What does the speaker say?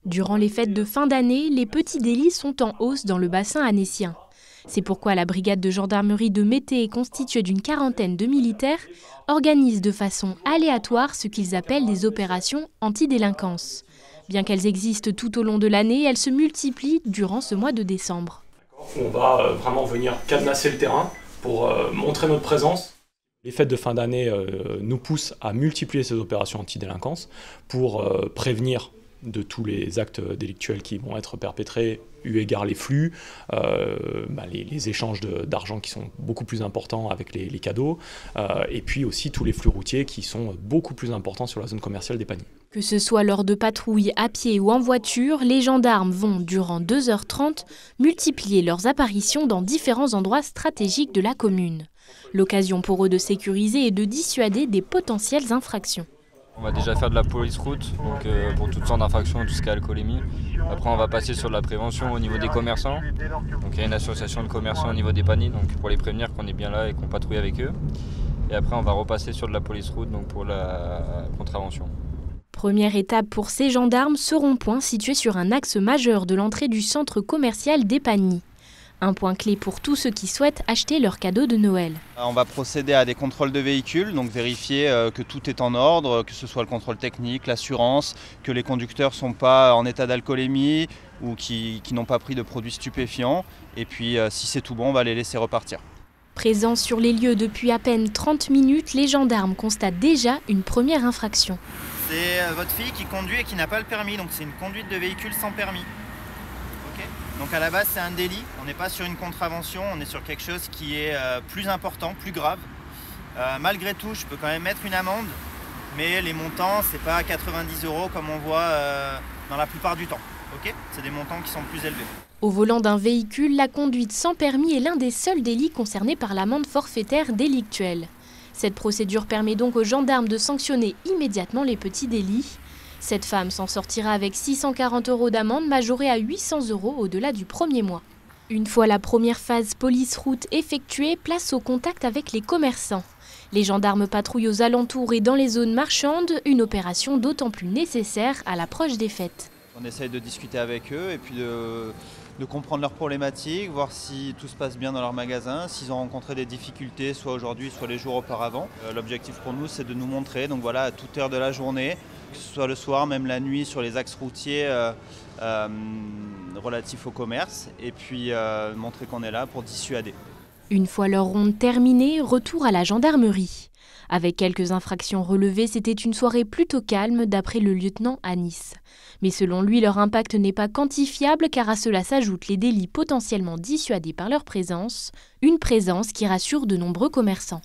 Durant les fêtes de fin d'année, les petits délits sont en hausse dans le bassin annécien. C'est pourquoi la brigade de gendarmerie de Mété, constituée d'une quarantaine de militaires, organise de façon aléatoire ce qu'ils appellent des opérations antidélinquance. Bien qu'elles existent tout au long de l'année, elles se multiplient durant ce mois de décembre. On va vraiment venir cadenasser le terrain pour montrer notre présence. Les fêtes de fin d'année nous poussent à multiplier ces opérations antidélinquance pour prévenir de tous les actes délictuels qui vont être perpétrés, eu égard les flux, les échanges d'argent qui sont beaucoup plus importants avec les cadeaux, et puis aussi tous les flux routiers qui sont beaucoup plus importants sur la zone commerciale des paniers. Que ce soit lors de patrouilles à pied ou en voiture, les gendarmes vont, durant 2h30, multiplier leurs apparitions dans différents endroits stratégiques de la commune. L'occasion pour eux de sécuriser et de dissuader des potentielles infractions. On va déjà faire de la police route, donc pour toutes sortes d'infractions, tout ce qui est alcoolémie. Après, on va passer sur de la prévention au niveau des commerçants. Donc il y a une association de commerçants au niveau des paniers, donc pour les prévenir qu'on est bien là et qu'on patrouille avec eux. Et après, on va repasser sur de la police route, donc pour la contravention. Première étape pour ces gendarmes, ce rond-point situé sur un axe majeur de l'entrée du centre commercial des Paniers. Un point clé pour tous ceux qui souhaitent acheter leurs cadeaux de Noël. On va procéder à des contrôles de véhicules, donc vérifier que tout est en ordre, que ce soit le contrôle technique, l'assurance, que les conducteurs ne sont pas en état d'alcoolémie ou qui n'ont pas pris de produits stupéfiants. Et puis si c'est tout bon, on va les laisser repartir. Présents sur les lieux depuis à peine 30 minutes, les gendarmes constatent déjà une première infraction. C'est votre fille qui conduit et qui n'a pas le permis, donc c'est une conduite de véhicule sans permis. Donc à la base c'est un délit, on n'est pas sur une contravention, on est sur quelque chose qui est plus important, plus grave. Malgré tout, je peux quand même mettre une amende, mais les montants, c'est pas 90 € comme on voit dans la plupart du temps. C'est des montants qui sont plus élevés. Au volant d'un véhicule, la conduite sans permis est l'un des seuls délits concernés par l'amende forfaitaire délictuelle. Cette procédure permet donc aux gendarmes de sanctionner immédiatement les petits délits. Cette femme s'en sortira avec 640 € d'amende majorée à 800 € au-delà du premier mois. Une fois la première phase police-route effectuée, place au contact avec les commerçants. Les gendarmes patrouillent aux alentours et dans les zones marchandes, une opération d'autant plus nécessaire à l'approche des fêtes. On essaye de discuter avec eux et puis de comprendre leurs problématiques, voir si tout se passe bien dans leur magasin, s'ils ont rencontré des difficultés, soit aujourd'hui, soit les jours auparavant. L'objectif pour nous, c'est de nous montrer, donc voilà, à toute heure de la journée, que ce soit le soir, même la nuit, sur les axes routiers relatifs au commerce, et puis montrer qu'on est là pour dissuader. Une fois leur ronde terminée, retour à la gendarmerie. Avec quelques infractions relevées, c'était une soirée plutôt calme d'après le lieutenant à Nice. Mais selon lui, leur impact n'est pas quantifiable car à cela s'ajoutent les délits potentiellement dissuadés par leur présence, une présence qui rassure de nombreux commerçants.